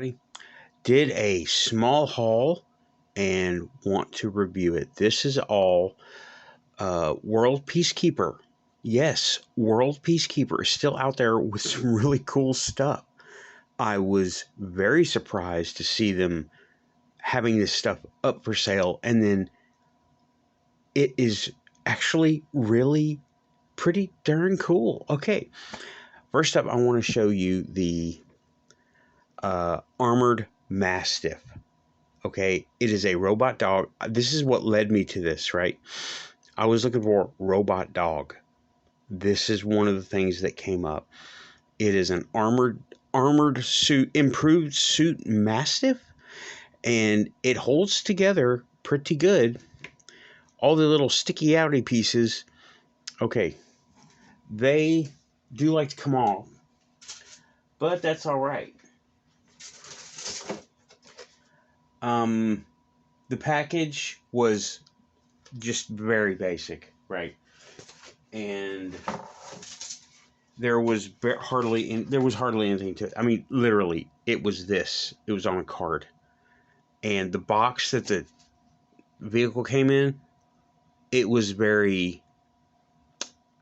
everybody. Did a small haul and want to review it. This is all World Peacekeeper. Yes, World Peacekeeper is still out there with some really cool stuff. I was very surprised to see them having this stuff up for sale, and then it is actually really pretty darn cool. Okay, first up, I want to show you the armored Mastiff. Okay, it is a robot dog. This is what led me to this, right? I was looking for robot dog. This is one of the things that came up. It is an armored suit, improved suit Mastiff, and it holds together pretty good. All the little sticky outy pieces, okay, they do like to come off, but that's all right. The package was just very basic, right? And there was hardly anything to it. I mean, literally, it was this. It was on a card, and the box that the vehicle came in, it was very,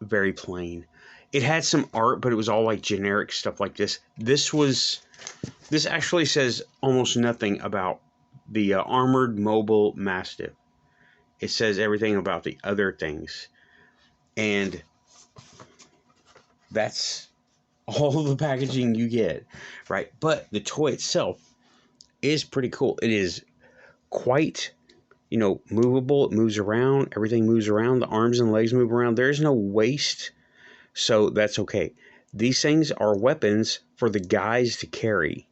very plain. It had some art, but it was all like generic stuff like this. This actually says almost nothing about the armored mobile Mastiff. It says everything about the other things. And that's all the packaging you get, right? But the toy itself is pretty cool. It is quite, movable. It moves around. Everything moves around. The arms and legs move around. There's no waist, so that's okay. These things are weapons for the guys to carry,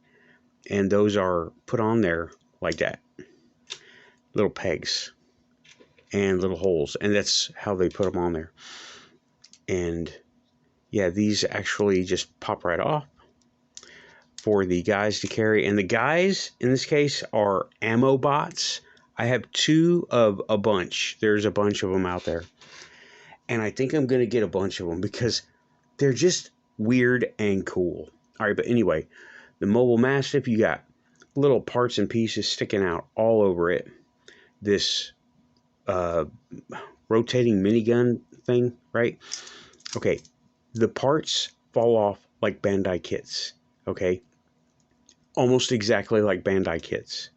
and those are put on there like that. Little pegs and little holes, and that's how they put them on there. And yeah, these actually just pop right off for the guys to carry. And the guys in this case are ammo bots. I have two of a bunch. There's a bunch of them out there, and I think I'm going to get a bunch of them because they're just weird and cool. All right, but anyway, the mobile Mastiff, you got little parts and pieces sticking out all over it. This rotating minigun thing, right? Okay, the parts fall off like Bandai kits, okay? Almost exactly like Bandai kits.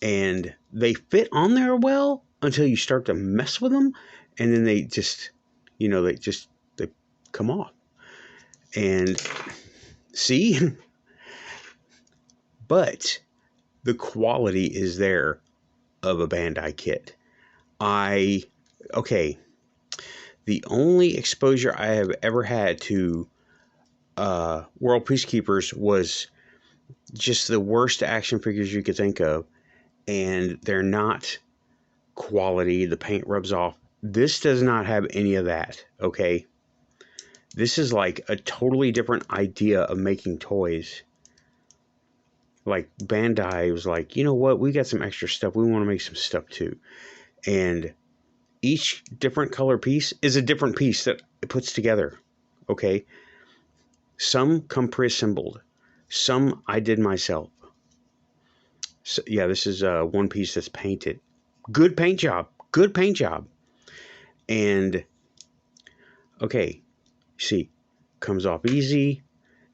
And they fit on there well until you start to mess with them, and then they just, they come off. And see? But the quality is there of a Bandai kit. The only exposure I have ever had to World Peacekeepers was just the worst action figures you could think of, and they're not quality. The paint rubs off. This does not have any of that, okay? This is like a totally different idea of making toys. Like Bandai was like, you know what? We got some extra stuff. We want to make some stuff too. And each different color piece is a different piece that it puts together. Okay. Some come pre-assembled. Some I did myself. So, yeah, this is one piece that's painted. Good paint job. Good paint job. And okay, see, comes off easy.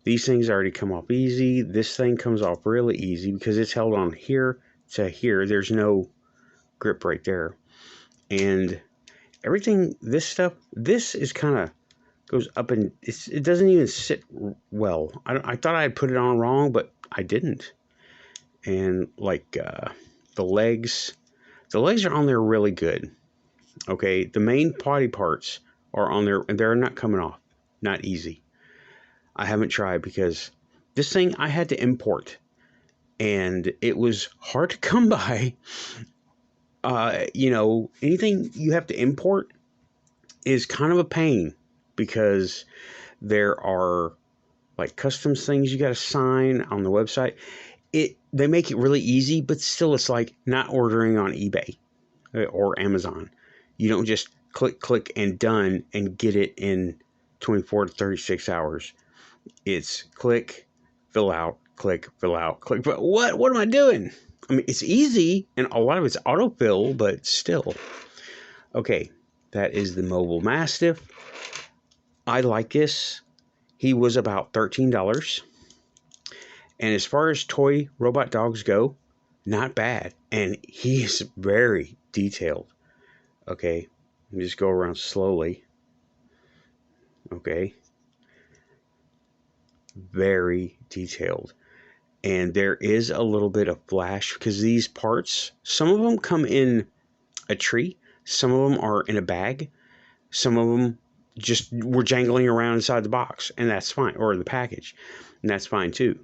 These things already come off easy. This thing comes off really easy because it's held on here to here. There's no grip right there. And everything, this is kind of goes up, and it doesn't even sit well. I thought I had put it on wrong, but I didn't. And like the legs are on there really good. Okay, the main body parts are on there, and they're not coming off. Not easy. I haven't tried because this thing I had to import, and it was hard to come by. Anything you have to import is kind of a pain because there are like customs things you got to sign on the website. They make it really easy, but still it's like not ordering on eBay or Amazon. You don't just click and done and get it in 24 to 36 hours. It's click, fill out, click, fill out, click. But what am I doing? I mean, it's easy, and a lot of it's autofill, but still. Okay, that is the Mobile Mastiff. I like this. He was about $13. And as far as toy robot dogs go, not bad. And he is very detailed. Okay, let me just go around slowly. Okay, very detailed. And there is a little bit of flash because these parts, some of them come in a tree, some of them are in a bag, some of them just were jangling around inside the box, and that's fine, or the package, and that's fine too,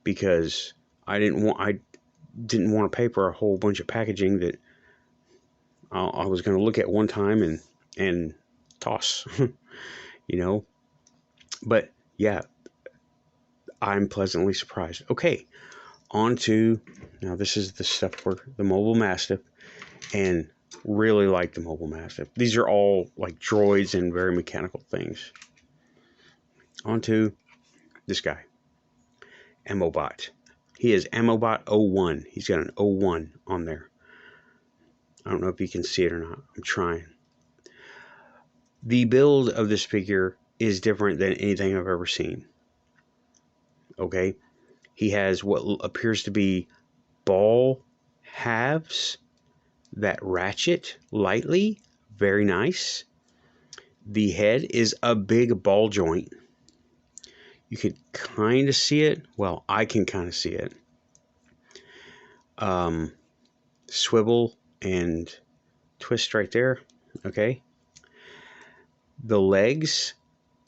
because I didn't want to pay for a whole bunch of packaging that I was going to look at one time and toss, you know. But yeah, I'm pleasantly surprised. Okay, on to, now this is the stuff for the Mobile Mastiff, and really like the Mobile Mastiff. These are all like droids and very mechanical things. On to this guy, Ammobot. He is Ammobot 01. He's got an 01 on there. I don't know if you can see it or not. I'm trying. The build of this figure is different than anything I've ever seen. Okay? He has what appears to be ball halves that ratchet lightly. Very nice. The head is a big ball joint. You could kind of see it. Well, I can kind of see it. Swivel and twist right there. Okay. The legs,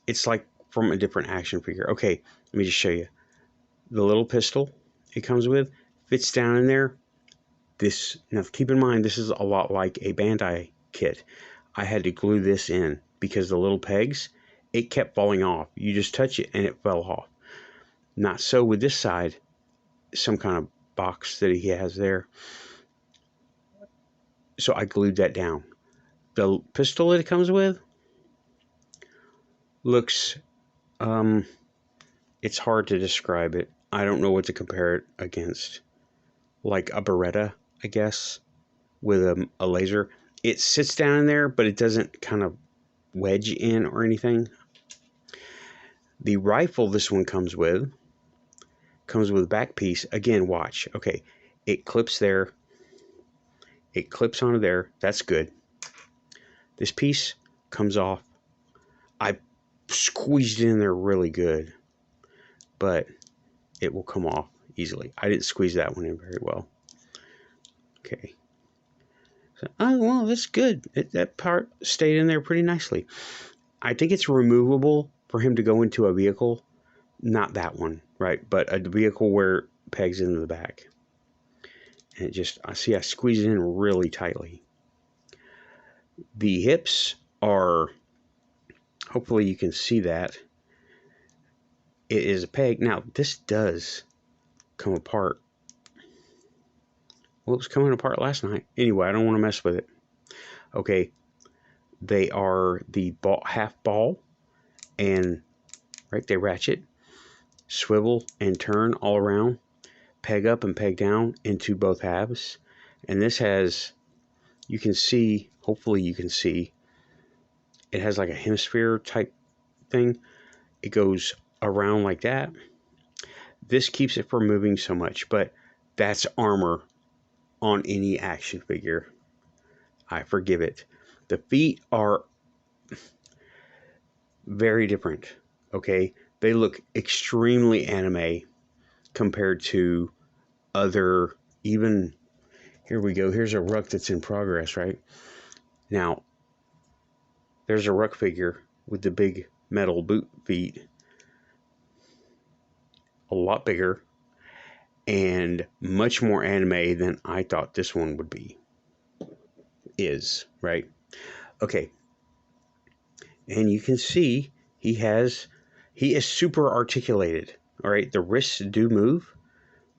it's like from a different action figure. Okay, let me just show you. The little pistol it comes with fits down in there. This, now keep in mind, this is a lot like a Bandai kit. I had to glue this in because the little pegs, it kept falling off. You just touch it and it fell off. Not so with this side, some kind of box that he has there. So I glued that down. The pistol that it comes with looks, it's hard to describe it. I don't know what to compare it against. Like a Beretta, I guess, with a laser. It sits down in there, but it doesn't kind of wedge in or anything. The rifle this one comes with back piece. Again, watch. Okay, it clips there. It clips onto there. That's good. This piece comes off. I squeezed it in there really good, but it will come off easily. I didn't squeeze that one in very well. Okay. So, oh, well, that's good. That part stayed in there pretty nicely. I think it's removable for him to go into a vehicle. Not that one, right? But a vehicle where it pegs into the back. And it just, I squeeze it in really tightly. The hips are, hopefully you can see that. It is a peg. Now, this does come apart. Well, it was coming apart last night. Anyway, I don't want to mess with it. Okay. They are the ball, half ball, and right, they ratchet, swivel, and turn all around, peg up and peg down into both halves. And this has, you can see, hopefully you can see, it has like a hemisphere type thing. It goes around like that. This keeps it from moving so much, but that's armor on any action figure. I forgive it. The feet are very different, okay? They look extremely anime compared to other, even, here we go, here's a ruck that's in progress, right? Now, there's a ruck figure with the big metal boot feet, a lot bigger, and much more anime than I thought this one would be. Is, right? Okay. And you can see he is super articulated. All right. The wrists do move.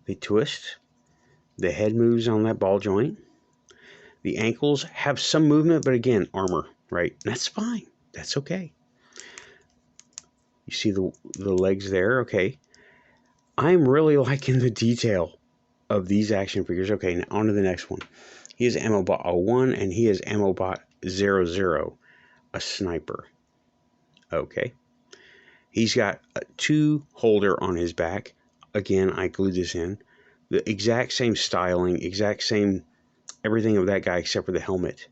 They twist. The head moves on that ball joint. The ankles have some movement, but again, armor, right? That's fine. That's okay. You see the legs there. Okay. I'm really liking the detail of these action figures. Okay, now on to the next one. He is Ammobot 01 and he is Ammobot 00, a sniper. Okay. He's got a 2 holder on his back. Again, I glued this in. The exact same styling, exact same everything of that guy except for the helmet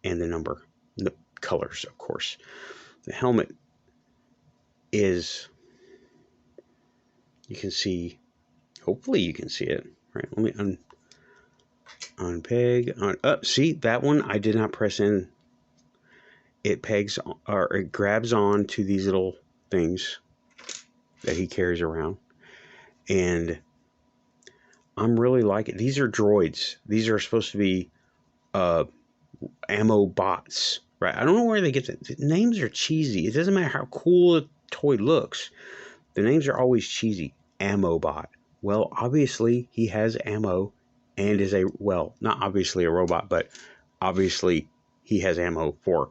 and the number. The colors, of course. The helmet is, you can see, hopefully you can see it. Right, let me unpeg. See, that one I did not press in. It pegs, or it grabs on to these little things that he carries around. And I'm really liking, these are droids. These are supposed to be ammo bots, right? I don't know where they get the names are cheesy. It doesn't matter how cool a toy looks. The names are always cheesy. Ammo bot. Well, obviously he has ammo and is well, not obviously a robot, but obviously he has ammo for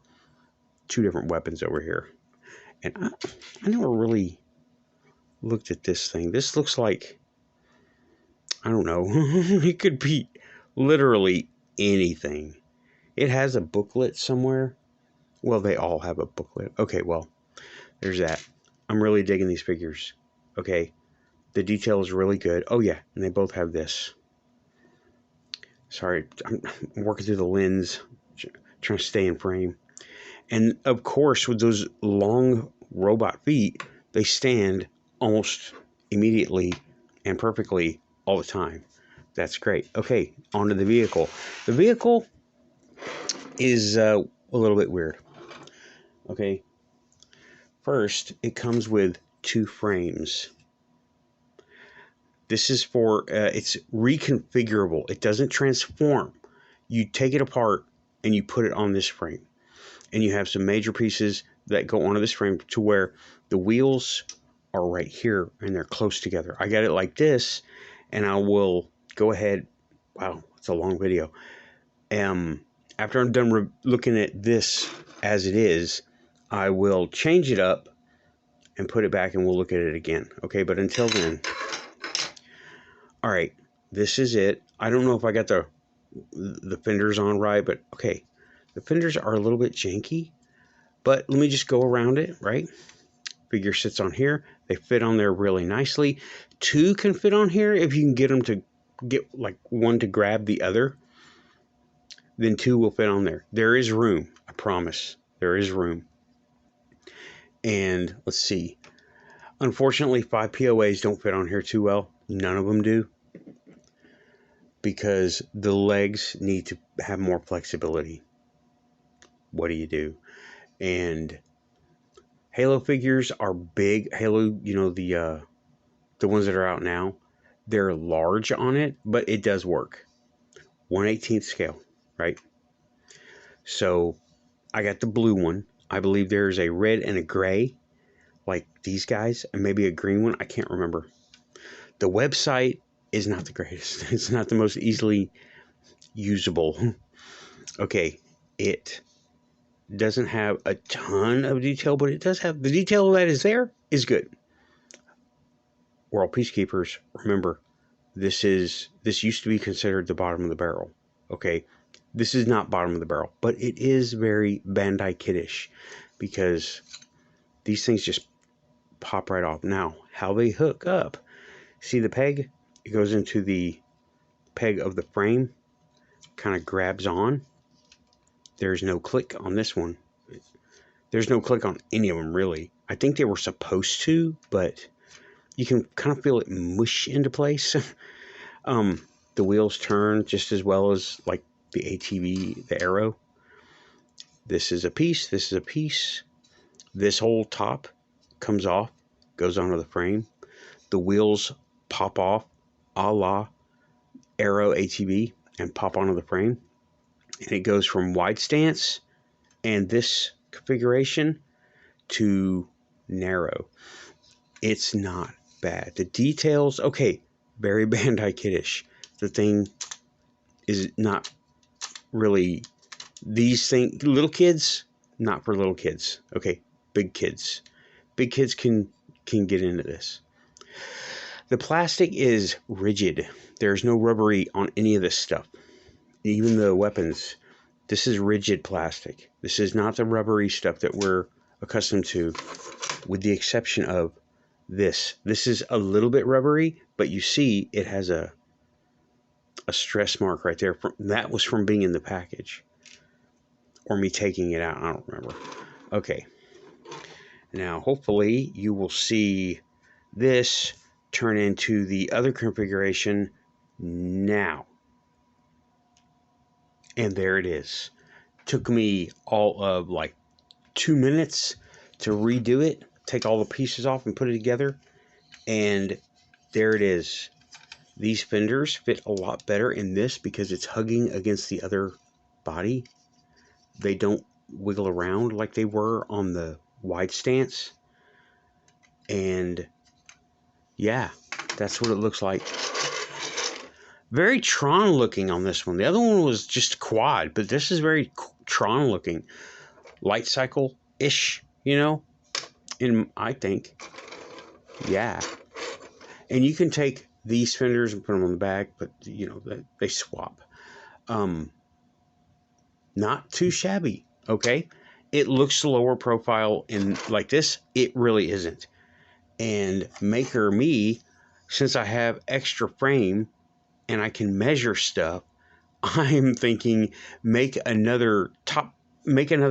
2 different weapons over here. And I never really looked at this thing. This looks like, I don't know, it could be literally anything. It has a booklet somewhere. Well, they all have a booklet. Okay, well, there's that. I'm really digging these figures. Okay, the detail is really good. Oh, yeah, and they both have this. Sorry, I'm working through the lens, trying to stay in frame. And, of course, with those long robot feet, they stand almost immediately and perfectly all the time. That's great. Okay, on to the vehicle. The vehicle is a little bit weird. Okay, first, it comes with 2 frames. This is for, it's reconfigurable. It doesn't transform. You take it apart and you put it on this frame. And you have some major pieces that go onto this frame to where the wheels are right here and they're close together. I got it like this, and I will go ahead. Wow, it's a long video. After I'm done looking at this as it is, I will change it up and put it back and we'll look at it again. Okay, but until then, all right, this is it. I don't know if I got the fenders on right, but okay. The fenders are a little bit janky, but let me just go around it, right? Figure sits on here. They fit on there really nicely. 2 can fit on here if you can get them to get like one to grab the other. Then 2 will fit on there. There is room, I promise. There is room. And let's see. Unfortunately, 5 POAs don't fit on here too well. None of them do. Because the legs need to have more flexibility. What do you do? And Halo figures are big. Halo, you know, the ones that are out now, they're large on it, but it does work. 1/18 scale, right? So I got the blue one. I believe there's a red and a gray, like these guys, and maybe a green one. I can't remember. The website is not the greatest. It's not the most easily usable. Okay, it doesn't have a ton of detail, but it does have the detail that is there is good. World Peacekeepers, remember, this used to be considered the bottom of the barrel. Okay, this is not bottom of the barrel, but it is very Bandai kiddish because these things just pop right off. Now, how they hook up? See the peg? It goes into the peg of the frame, kind of grabs on. There's no click on this one. There's no click on any of them, really. I think they were supposed to, but you can kind of feel it mush into place. The wheels turn just as well as like the ATV, the Arrow. This is a piece. This is a piece. This whole top comes off, goes onto the frame. The wheels pop off, a la Arrow ATV, and pop onto the frame. And it goes from wide stance and this configuration to narrow. It's not bad. The details, okay, very Bandai kiddish. The thing is not really these things. Little kids, not for little kids. Okay, big kids. Big kids can get into this. The plastic is rigid. There's no rubbery on any of this stuff. Even the weapons. This is rigid plastic. This is not the rubbery stuff that we're accustomed to, with the exception of this. This is a little bit rubbery, but you see it has a stress mark right there. That was from being in the package. Or me taking it out. I don't remember. Okay. Now, hopefully, you will see this turn into the other configuration now. And there it is. Took me all of like 2 minutes to redo it, take all the pieces off and put it together, and there it is. These fenders fit a lot better in this because it's hugging against the other body. They don't wiggle around like they were on the wide stance. And yeah, that's what it looks like. Very Tron looking on this one. The other one was just quad, but this is very Tron looking. Light cycle-ish, you know? And I think, yeah. And you can take these fenders and put them on the back, but, you know, they swap. Not too shabby, okay? It looks lower profile in like this. It really isn't. And maker me, since I have extra frame and I can measure stuff, I'm thinking make another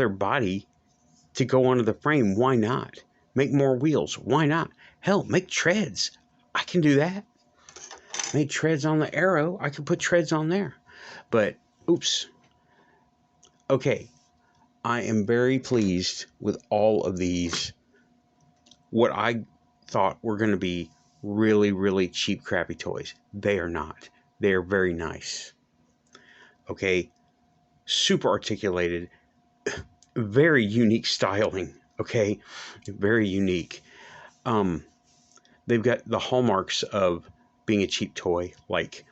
body to go onto the frame. Why not? Make more wheels. Why not? Hell, make treads. I can do that. Make treads on the Arrow. I can put treads on there. But, oops. Okay. I am very pleased with all of these. What I thought were going to be really, really cheap, crappy toys. They are not. They are very nice. Okay. Super articulated. Very unique styling. Okay. Very unique. They've got the hallmarks of being a cheap toy. Like,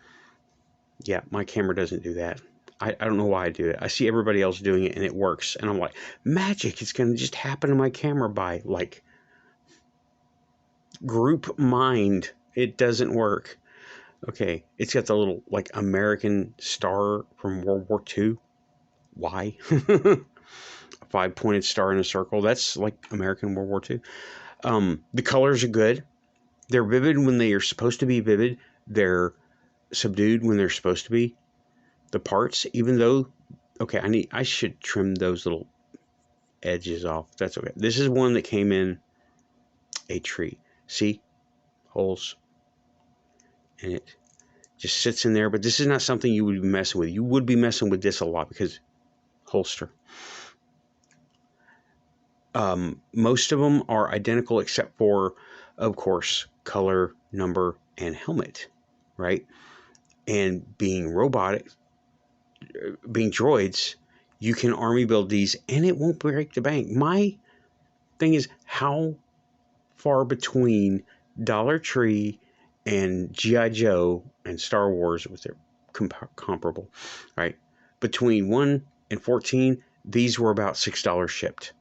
yeah, my camera doesn't do that. I don't know why I do it. I see everybody else doing it and it works. And I'm like, magic. It's going to just happen to my camera by like group mind. It doesn't work. Okay. It's got the little like American star from World War II. Why? A 5-pointed star in a circle. That's like American World War II. The colors are good. They're vivid when they are supposed to be vivid. They're subdued when they're supposed to be. The parts, even though, okay, I should trim those little edges off. That's okay. This is one that came in a tree. See? Holes. And it just sits in there. But this is not something you would be messing with. You would be messing with this a lot because holster. Most of them are identical except for, of course, color, number, and helmet, right? And being robotic, being droids, you can army build these and it won't break the bank. My thing is, how far between Dollar Tree and G.I. Joe and Star Wars was their comparable, right? Between 1 and 14, these were about $6 shipped.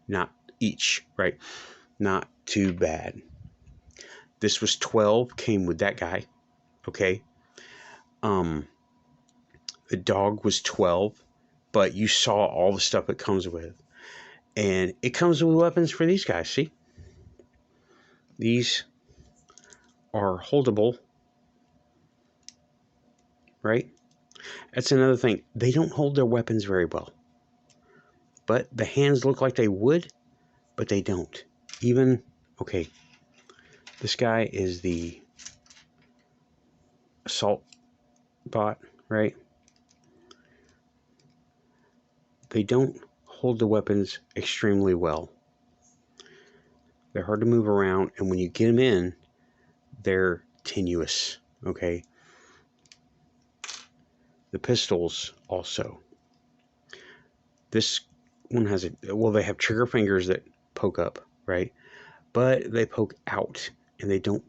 Not each, right? Not too bad. This was 12, came with that guy, okay? The dog was 12, but you saw all the stuff it comes with. And it comes with weapons for these guys, see? These are holdable, right? That's another thing. They don't hold their weapons very well. But the hands look like they would, but they don't. Even, okay, this guy is the assault bot, right? They don't hold the weapons extremely well. They're hard to move around, and when you get them in, they're tenuous, okay? The pistols also. This one has they have trigger fingers that poke up, right? But they poke out, and they don't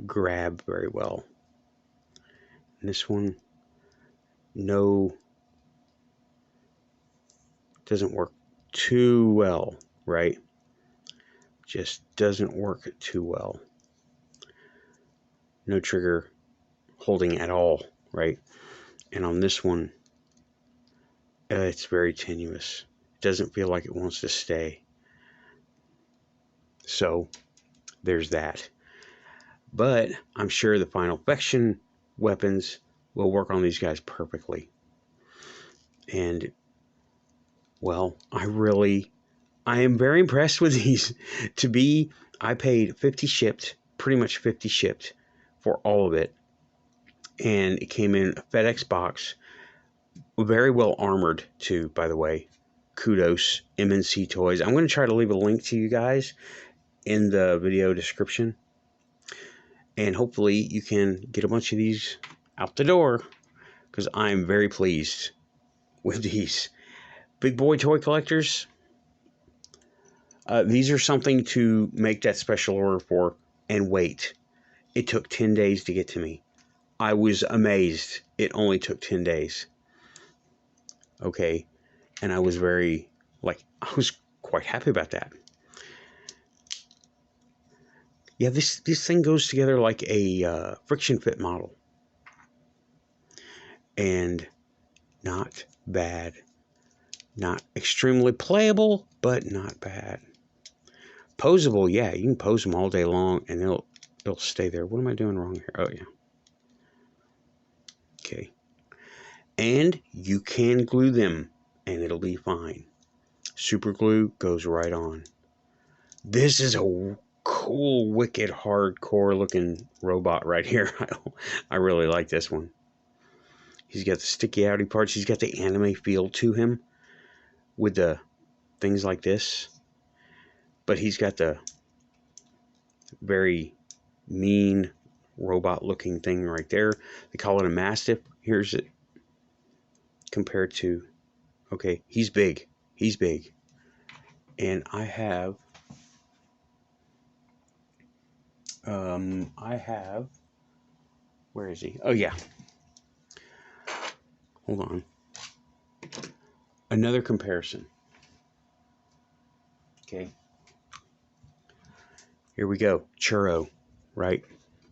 grab very well. And this one, no, doesn't work too well, right? Just doesn't work too well. no trigger holding at all, right? And on this one, it's very tenuous. It doesn't feel like it wants to stay. So there's that. But I'm sure the final affection weapons will work on these guys perfectly. And, well, I am very impressed with these. I paid 50 shipped, pretty much 50 shipped for all of it. And it came in a FedEx box, very well armored too, by the way. Kudos, MNC Toys. I'm going to try to leave a link to you guys in the video description. And hopefully you can get a bunch of these out the door, because I'm very pleased with these. Big boy toy collectors, these are something to make that special order for and wait. It took 10 days to get to me. I was amazed it only took 10 days. Okay. And I was I was quite happy about that. Yeah, this thing goes together like a friction fit model. And not bad. Not extremely playable, but not bad. Poseable, yeah, you can pose them all day long and it'll stay there. What am I doing wrong here? Oh, yeah. Okay. And you can glue them and it'll be fine. Super glue goes right on. This is a cool, wicked, hardcore looking robot right here. I really like this one. He's got the sticky outy parts. He's got the anime feel to him with the things like this. But he's got the very mean robot looking thing right there. They call it a Mastiff. Here's it compared to, okay, he's big. He's big. And I have, where is he? Oh, yeah. Hold on. Another comparison. Okay. Here we go. Churro, right?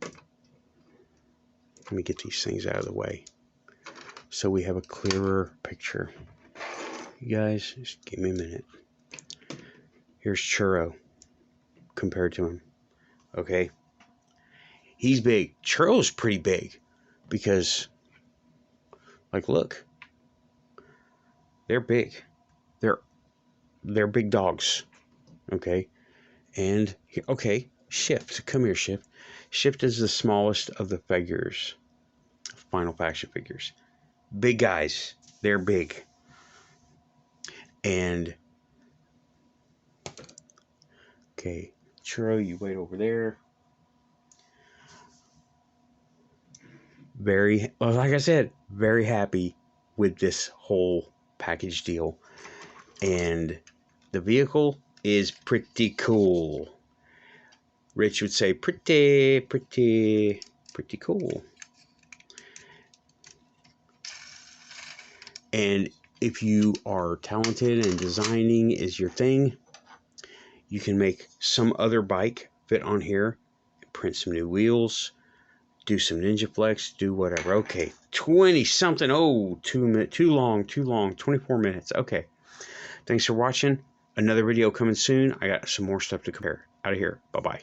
Let me get these things out of the way so we have a clearer picture. You guys, just give me a minute. Here's Churro compared to him. Okay. He's big. Churro's pretty big because, like, look. They're big. They're big dogs. Okay. And, okay, Shift. Come here, Shift. Shift is the smallest of the figures. Final Faction figures. Big guys. They're big. And, okay, Churro, you wait over there. Well, like I said, very happy with this whole package deal. And the vehicle is pretty cool. Rich would say pretty cool. And if you are talented and designing is your thing, you can make some other bike fit on here, print some new wheels, do some Ninja Flex, do whatever. Okay, 20 something. Oh, 2 minutes, too long, 24 minutes. Okay, thanks for watching. Another video coming soon. I got some more stuff to compare. Out of here. Bye-bye.